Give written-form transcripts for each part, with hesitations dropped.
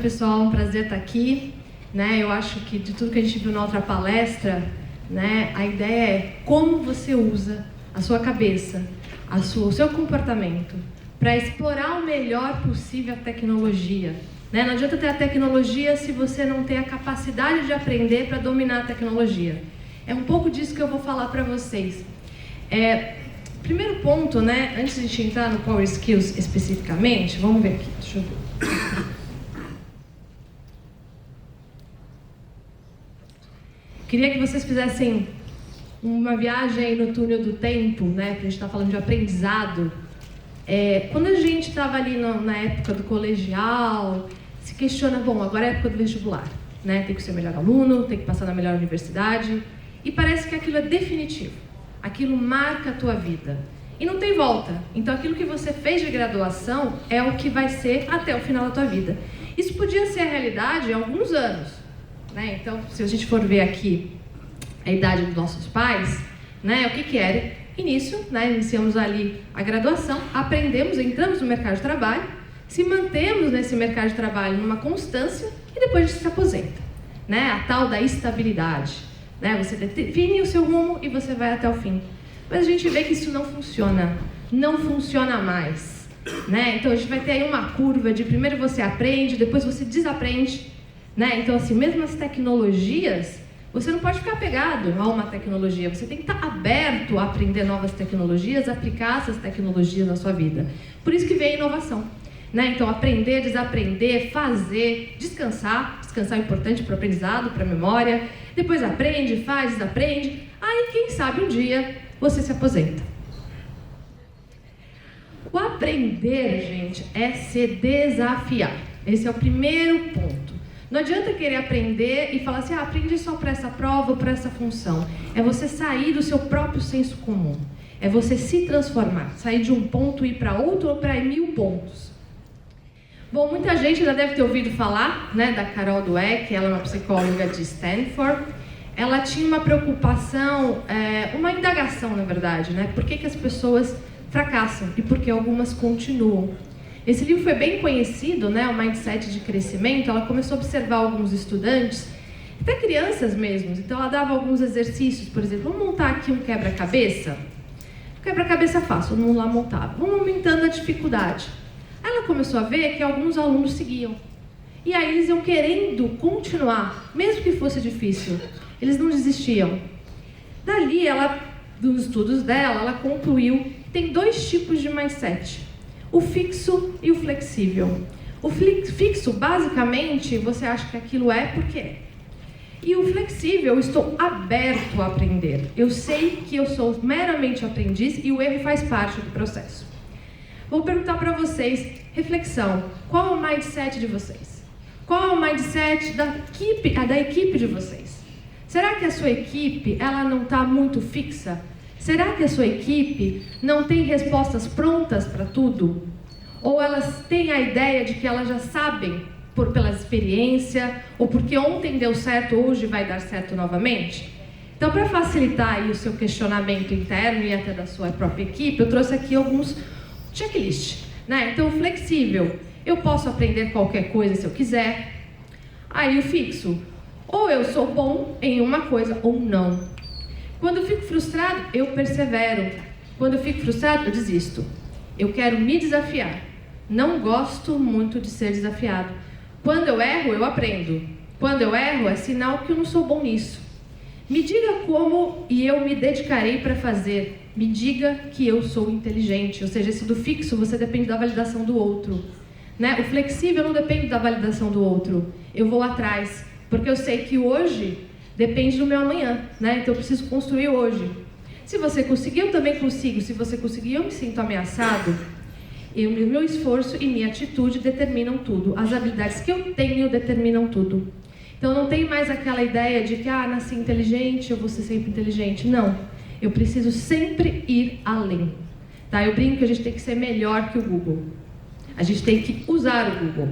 Pessoal, um prazer estar aqui, né? Eu acho que de tudo que a gente viu na outra palestra, né, a ideia é como você usa a sua cabeça, o seu comportamento para explorar o melhor possível a tecnologia, né? Não adianta ter a tecnologia se você não tem a capacidade de aprender para dominar a tecnologia. É um pouco disso que eu vou falar para vocês. Primeiro ponto, né, antes de a gente entrar no Power Skills especificamente, vamos ver aqui, deixa eu ver. Queria que vocês fizessem uma viagem aí no túnel do tempo, né? Porque a gente está falando de aprendizado. Quando a gente estava ali na época do colegial, se questiona, bom, agora é a época do vestibular, né? Tem que ser o melhor aluno, tem que passar na melhor universidade. E parece que aquilo é definitivo. Aquilo marca a tua vida. E não tem volta. Então aquilo que você fez de graduação é o que vai ser até o final da tua vida. Isso podia ser a realidade há alguns anos. Né? Então, se a gente for ver aqui a idade dos nossos pais, né, o que era? Início, né, iniciamos ali a graduação, aprendemos, entramos no mercado de trabalho, se mantemos nesse mercado de trabalho numa constância e depois a gente se aposenta. Né? A tal da estabilidade. Né? Você define o seu rumo e você vai até o fim. Mas a gente vê que isso não funciona mais. Né? Então a gente vai ter aí uma curva de primeiro você aprende, depois você desaprende. Né? Então, assim, mesmo as tecnologias, você não pode ficar apegado a uma tecnologia. Você tem que estar aberto a aprender novas tecnologias, aplicar essas tecnologias na sua vida. Por isso que vem a inovação. Né? Então, aprender, desaprender, fazer, descansar. Descansar é importante para o aprendizado, para a memória. Depois aprende, faz, desaprende. Aí, quem sabe, um dia você se aposenta. O aprender, gente, é se desafiar. Esse é o primeiro ponto. Não adianta querer aprender e falar assim, aprendi só para essa prova ou para essa função. É você sair do seu próprio senso comum. É você se transformar, sair de um ponto e ir para outro ou para 1000 pontos. Bom, muita gente já deve ter ouvido falar, né, da Carol Dweck, ela é uma psicóloga de Stanford. Ela tinha uma preocupação, uma indagação, na verdade, né? Por que as pessoas fracassam e por que algumas continuam. Esse livro foi bem conhecido, né, o Mindset de Crescimento. Ela começou a observar alguns estudantes, até crianças mesmo. Então ela dava alguns exercícios, por exemplo, vamos montar aqui um quebra-cabeça? Quebra-cabeça fácil, todo mundo lá montava. Vamos aumentando a dificuldade. Aí ela começou a ver que alguns alunos seguiam. E aí eles iam querendo continuar, mesmo que fosse difícil. Eles não desistiam. Dali, dos estudos dela, ela concluiu que tem 2 tipos de mindset. O fixo e o flexível. O fixo, basicamente, você acha que aquilo é porque é. E o flexível, eu estou aberto a aprender. Eu sei que eu sou meramente aprendiz e o erro faz parte do processo. Vou perguntar para vocês, reflexão, qual é o mindset de vocês? Qual é o mindset da equipe de vocês? Será que a sua equipe ela não está muito fixa? Será que a sua equipe não tem respostas prontas para tudo? Ou elas têm a ideia de que elas já sabem pela experiência, ou porque ontem deu certo, hoje vai dar certo novamente? Então, para facilitar aí o seu questionamento interno e até da sua própria equipe, eu trouxe aqui alguns checklists. Né? Então, flexível, eu posso aprender qualquer coisa se eu quiser. Aí o fixo, ou eu sou bom em uma coisa ou não. Quando eu fico frustrado, eu persevero. Quando eu fico frustrado, eu desisto. Eu quero me desafiar. Não gosto muito de ser desafiado. Quando eu erro, eu aprendo. Quando eu erro, é sinal que eu não sou bom nisso. Me diga como e eu me dedicarei para fazer. Me diga que eu sou inteligente. Ou seja, esse do fixo, você depende da validação do outro. Né? O flexível não depende da validação do outro. Eu vou atrás. Porque eu sei que hoje depende do meu amanhã, né? Então eu preciso construir hoje. Se você conseguir, eu também consigo. Se você conseguir, eu me sinto ameaçado. Meu esforço e minha atitude determinam tudo. As habilidades que eu tenho determinam tudo. Então não tem mais aquela ideia de que, nasci inteligente, eu vou ser sempre inteligente. Não. Eu preciso sempre ir além. Tá? Eu brinco que a gente tem que ser melhor que o Google. A gente tem que usar o Google.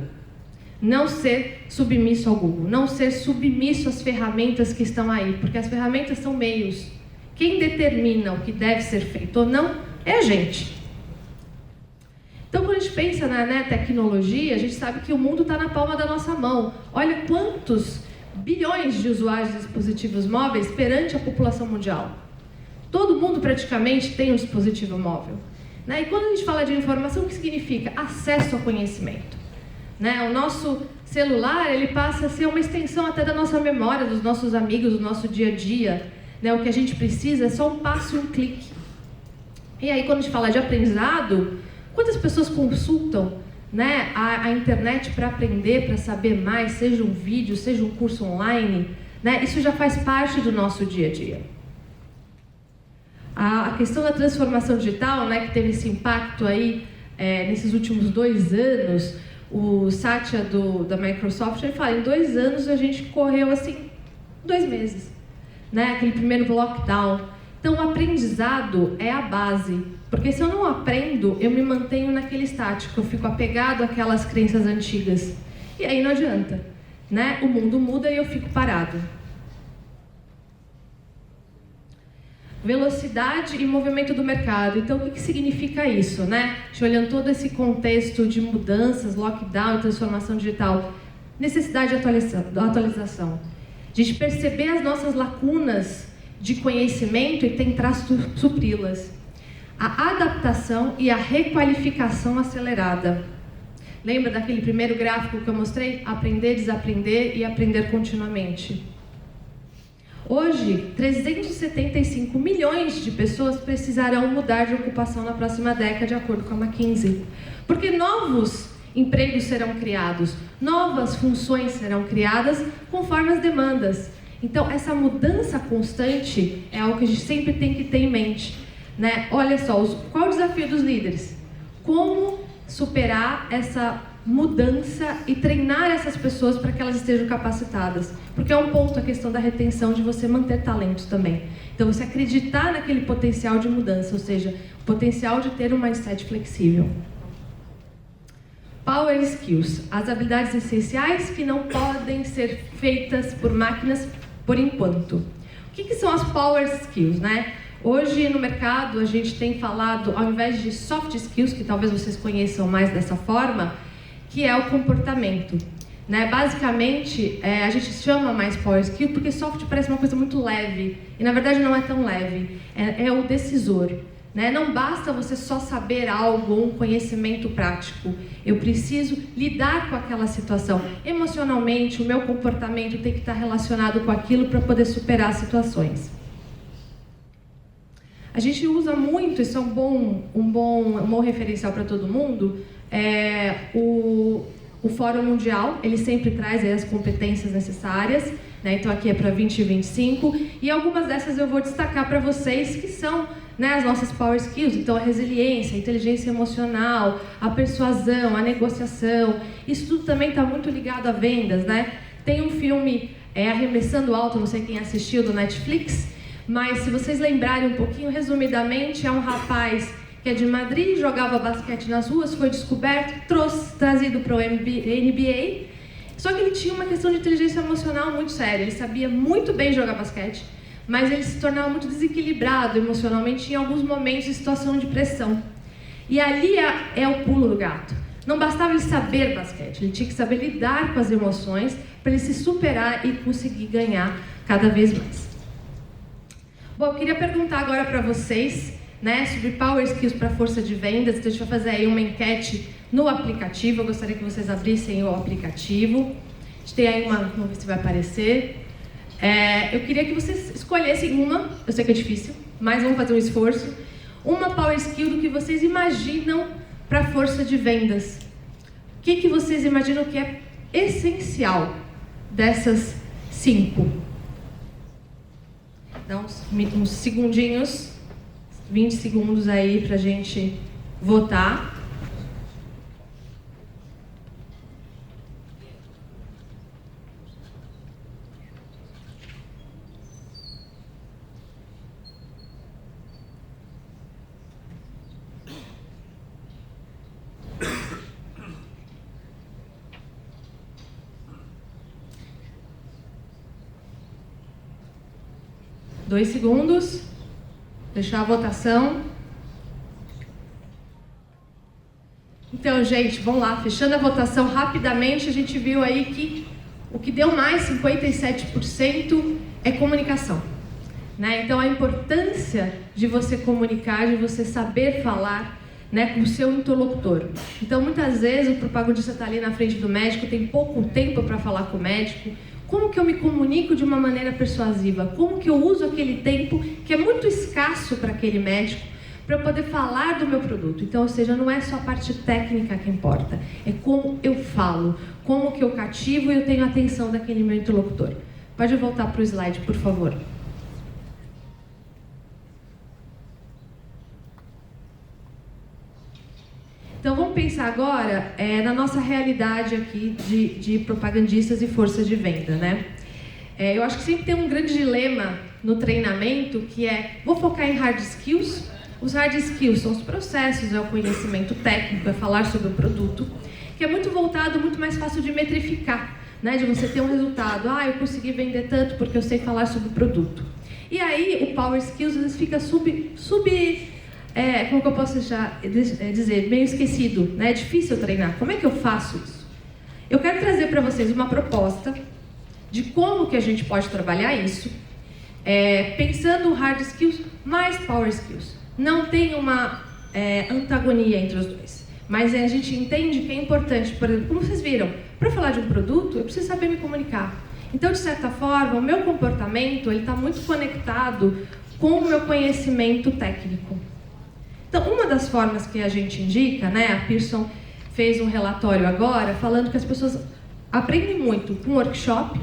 Não ser submisso ao Google, não ser submisso às ferramentas que estão aí, porque as ferramentas são meios. Quem determina o que deve ser feito ou não é a gente. Então, quando a gente gente pensa na tecnologia, a gente sabe que o mundo está na palma da nossa mão. Olha quantos bilhões de usuários de dispositivos móveis perante a população mundial. Todo mundo praticamente tem um dispositivo móvel. Né? E quando a gente fala de informação, o que significa? Acesso ao conhecimento. Né? O nosso celular, ele passa a ser uma extensão até da nossa memória, dos nossos amigos, do nosso dia a dia. Né? O que a gente precisa é só um passo e um clique. E aí, quando a gente fala de aprendizado, quantas pessoas consultam, né, a internet para aprender, para saber mais, seja um vídeo, seja um curso online? Né? Isso já faz parte do nosso dia a dia. A questão da transformação digital, né, que teve esse impacto aí nesses últimos 2 anos, o Satya da Microsoft, ele fala, em 2 anos a gente correu assim, 2 meses, né, aquele primeiro lockdown. Então o aprendizado é a base, porque se eu não aprendo, eu me mantenho naquele estático, eu fico apegado àquelas crenças antigas, e aí não adianta, né, o mundo muda e eu fico parado. Velocidade e movimento do mercado. Então, o que significa isso, né? A gente olhando todo esse contexto de mudanças, lockdown e transformação digital, necessidade de atualização. A gente perceber as nossas lacunas de conhecimento e tentar supri-las. A adaptação e a requalificação acelerada. Lembra daquele primeiro gráfico que eu mostrei? Aprender, desaprender e aprender continuamente. Hoje, 375 milhões de pessoas precisarão mudar de ocupação na próxima década, de acordo com a McKinsey. Porque novos empregos serão criados, novas funções serão criadas conforme as demandas. Então, essa mudança constante é algo que a gente sempre tem que ter em mente. Né? Olha só, qual o desafio dos líderes? Como superar essa mudança e treinar essas pessoas para que elas estejam capacitadas. Porque é um ponto a questão da retenção, de você manter talentos também. Então, você acreditar naquele potencial de mudança, ou seja, o potencial de ter um mindset flexível. Power Skills, as habilidades essenciais que não podem ser feitas por máquinas por enquanto. O que são as Power Skills, né? Hoje no mercado a gente tem falado, ao invés de soft skills, que talvez vocês conheçam mais dessa forma, que é o comportamento. Né? Basicamente, a gente chama mais Power Skill porque soft parece uma coisa muito leve, e na verdade não é tão leve, é o decisor. Né? Não basta você só saber algo ou um conhecimento prático, eu preciso lidar com aquela situação. Emocionalmente, o meu comportamento tem que estar relacionado com aquilo para poder superar as situações. A gente usa muito, isso é um bom referencial para todo mundo, o Fórum Mundial, ele sempre traz aí as competências necessárias, né? Então aqui é para 2025, e algumas dessas eu vou destacar para vocês que são, né, as nossas Power Skills. Então a resiliência, a inteligência emocional, a persuasão, a negociação, isso tudo também está muito ligado a vendas, né? Tem um filme, Arremessando Alto, não sei quem assistiu, do Netflix, mas se vocês lembrarem um pouquinho, resumidamente, é um rapaz que é de Madrid, jogava basquete nas ruas, foi descoberto, trazido para o NBA, só que ele tinha uma questão de inteligência emocional muito séria, ele sabia muito bem jogar basquete, mas ele se tornava muito desequilibrado emocionalmente em alguns momentos de situação de pressão. E ali é o pulo do gato. Não bastava ele saber basquete, ele tinha que saber lidar com as emoções para ele se superar e conseguir ganhar cada vez mais. Bom, eu queria perguntar agora para vocês, né, sobre Power Skills para força de vendas. Então a gente vai fazer aí uma enquete no aplicativo. Eu gostaria que vocês abrissem o aplicativo. A gente tem aí vamos ver se vai aparecer. Eu queria que vocês escolhessem uma, eu sei que é difícil, mas vamos fazer um esforço. Uma Power Skill do que vocês imaginam para força de vendas. O que vocês imaginam que é essencial dessas 5? Dá uns segundinhos, 20 segundos aí pra gente votar. Dois segundos. Deixar a votação. Então, gente, vamos lá, fechando a votação rapidamente, a gente viu aí que o que deu mais, 57%, é comunicação. Né? Então, a importância de você comunicar, de você saber falar, né, com o seu interlocutor. Então, muitas vezes, o propagandista está ali na frente do médico, tem pouco tempo para falar com o médico. Como que eu me comunico de uma maneira persuasiva? Como que eu uso aquele tempo, que é muito escasso para aquele médico, para eu poder falar do meu produto? Então, ou seja, não é só a parte técnica que importa, é como eu falo, como que eu cativo e eu tenho a atenção daquele meu interlocutor. Pode voltar para o slide, por favor. Então vamos pensar agora na nossa realidade aqui de propagandistas e forças de venda, né? Eu acho que sempre tem um grande dilema no treinamento, que é, vou focar em hard skills. Os hard skills são os processos, é o conhecimento técnico, é falar sobre o produto, que é muito voltado, muito mais fácil de metrificar, né? De você ter um resultado, eu consegui vender tanto porque eu sei falar sobre o produto. E aí o power skills às vezes fica como que eu posso dizer, meio esquecido, né? É difícil treinar. Como é que eu faço isso? Eu quero trazer para vocês uma proposta de como que a gente pode trabalhar isso, pensando hard skills mais power skills. Não tem uma antagonia entre os dois, mas a gente entende que é importante, por exemplo, como vocês viram, para falar de um produto, eu preciso saber me comunicar. Então, de certa forma, o meu comportamento está muito conectado com o meu conhecimento técnico. Então, uma das formas que a gente indica, né, a Pearson fez um relatório agora falando que as pessoas aprendem muito com workshop,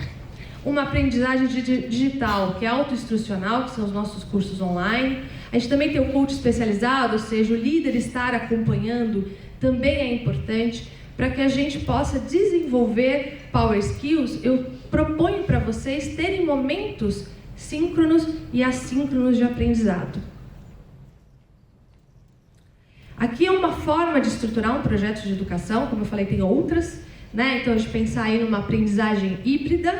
uma aprendizagem digital, que é autoinstrucional, que são os nossos cursos online. A gente também tem o coach especializado, ou seja, o líder estar acompanhando também é importante para que a gente possa desenvolver power skills. Eu proponho para vocês terem momentos síncronos e assíncronos de aprendizado. Aqui é uma forma de estruturar um projeto de educação, como eu falei, tem outras, né? Então a gente pensar aí numa aprendizagem híbrida,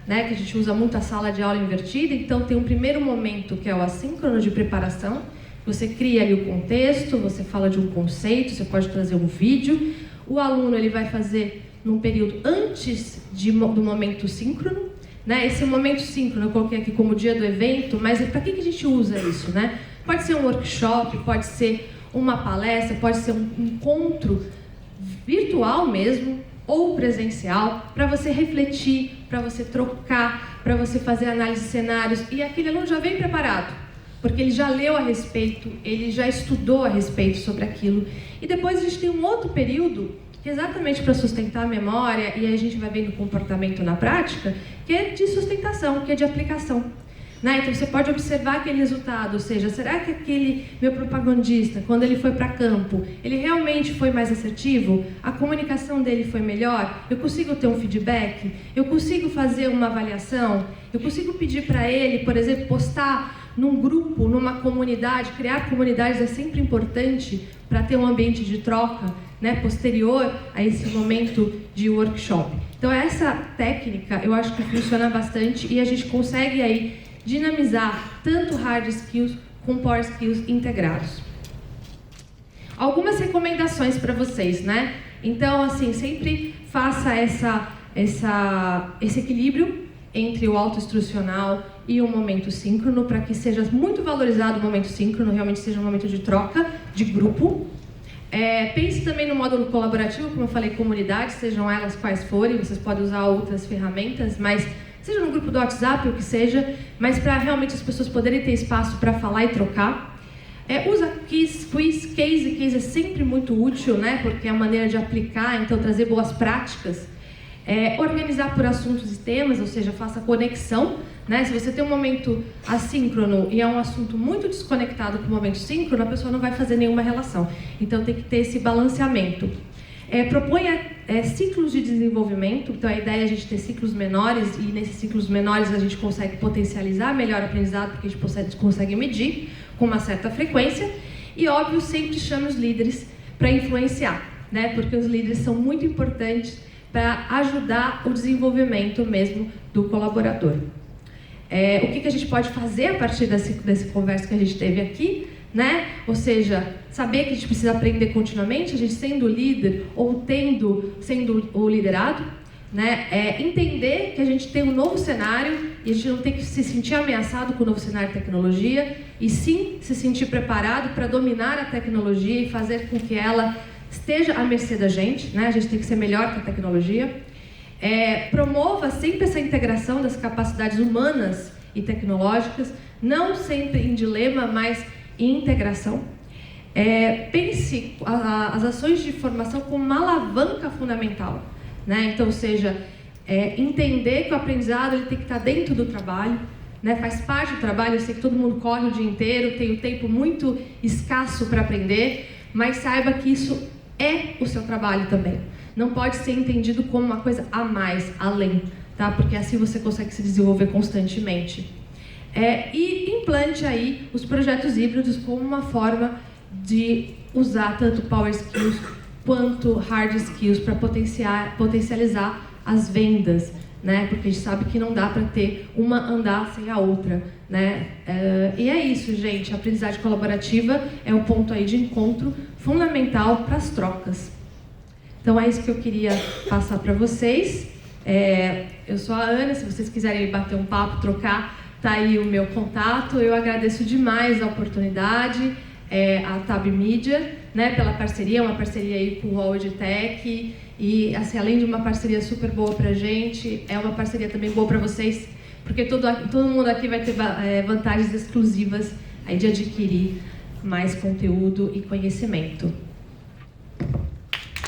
né? Que a gente usa muito a sala de aula invertida. Então tem um primeiro momento que é o assíncrono de preparação. Você cria ali o contexto, você fala de um conceito, você pode trazer um vídeo. O aluno ele vai fazer num período antes do momento síncrono, né? Esse momento síncrono eu coloquei aqui como dia do evento, mas para que a gente usa isso, né? Pode ser um workshop, pode ser uma palestra, pode ser um encontro virtual mesmo ou presencial, para você refletir, para você trocar, para você fazer análise de cenários, e aquele aluno já vem preparado, porque ele já leu a respeito, ele já estudou a respeito sobre aquilo. E depois a gente tem um outro período, que é exatamente para sustentar a memória, e aí a gente vai vendo o comportamento na prática, que é de sustentação, que é de aplicação. Né? Então você pode observar aquele resultado, ou seja, será que aquele meu propagandista, quando ele foi para campo, ele realmente foi mais assertivo? A comunicação dele foi melhor? Eu consigo ter um feedback? Eu consigo fazer uma avaliação? Eu consigo pedir para ele, por exemplo, postar num grupo, numa comunidade? Criar comunidades é sempre importante para ter um ambiente de troca, né, posterior a esse momento de workshop. Então essa técnica eu acho que funciona bastante e a gente consegue aí dinamizar tanto hard skills com power skills integrados. Algumas recomendações para vocês, né? Então, assim, sempre faça esse equilíbrio entre o autoinstrucional e o momento síncrono, para que seja muito valorizado o momento síncrono, realmente seja um momento de troca, de grupo. Pense também no módulo colaborativo, como eu falei, comunidades, sejam elas quais forem, vocês podem usar outras ferramentas, mas seja no grupo do WhatsApp, o que seja, mas para realmente as pessoas poderem ter espaço para falar e trocar. Usa quiz, case é sempre muito útil, né? Porque é a maneira de aplicar, então trazer boas práticas. Organizar por assuntos e temas, ou seja, faça conexão, né? Se você tem um momento assíncrono e é um assunto muito desconectado com o momento síncrono, a pessoa não vai fazer nenhuma relação. Então tem que ter esse balanceamento. Proponha ciclos de desenvolvimento, então a ideia é a gente ter ciclos menores, e nesses ciclos menores a gente consegue potencializar melhor o aprendizado, porque a gente consegue medir com uma certa frequência. E óbvio, sempre chame os líderes para influenciar, né? Porque os líderes são muito importantes para ajudar o desenvolvimento mesmo do colaborador. O que a gente pode fazer a partir dessa conversa que a gente teve aqui, né? Ou seja, saber que a gente precisa aprender continuamente, a gente sendo líder ou sendo o liderado, né? Entender que a gente tem um novo cenário e a gente não tem que se sentir ameaçado com o novo cenário de tecnologia, e sim se sentir preparado para dominar a tecnologia e fazer com que ela esteja à mercê da gente, né? A gente tem que ser melhor que a tecnologia. Promova sempre essa integração das capacidades humanas e tecnológicas, não sempre em dilema, mas em integração. Pense as ações de formação como uma alavanca fundamental, né? Então, ou seja, entender que o aprendizado ele tem que estar dentro do trabalho, né? Faz parte do trabalho. Eu sei que todo mundo corre o dia inteiro, tem um tempo muito escasso para aprender, mas saiba que isso é o seu trabalho também. Não pode ser entendido como uma coisa a mais, além, tá? Porque assim você consegue se desenvolver constantemente. E implante aí os projetos híbridos como uma forma de usar tanto Power Skills quanto Hard Skills para potencializar as vendas, né? Porque a gente sabe que não dá para ter uma andar sem a outra, né? E é isso, gente. A aprendizagem colaborativa é um ponto aí de encontro fundamental para as trocas. Então é isso que eu queria passar para vocês. Eu sou a Ana, se vocês quiserem bater um papo, trocar, tá aí o meu contato. Eu agradeço demais a oportunidade, a Tab Media, né, pela parceria, uma parceria aí com o UOL EdTech, e assim, além de uma parceria super boa pra gente, é uma parceria também boa para vocês, porque todo mundo aqui vai ter vantagens exclusivas aí de adquirir mais conteúdo e conhecimento.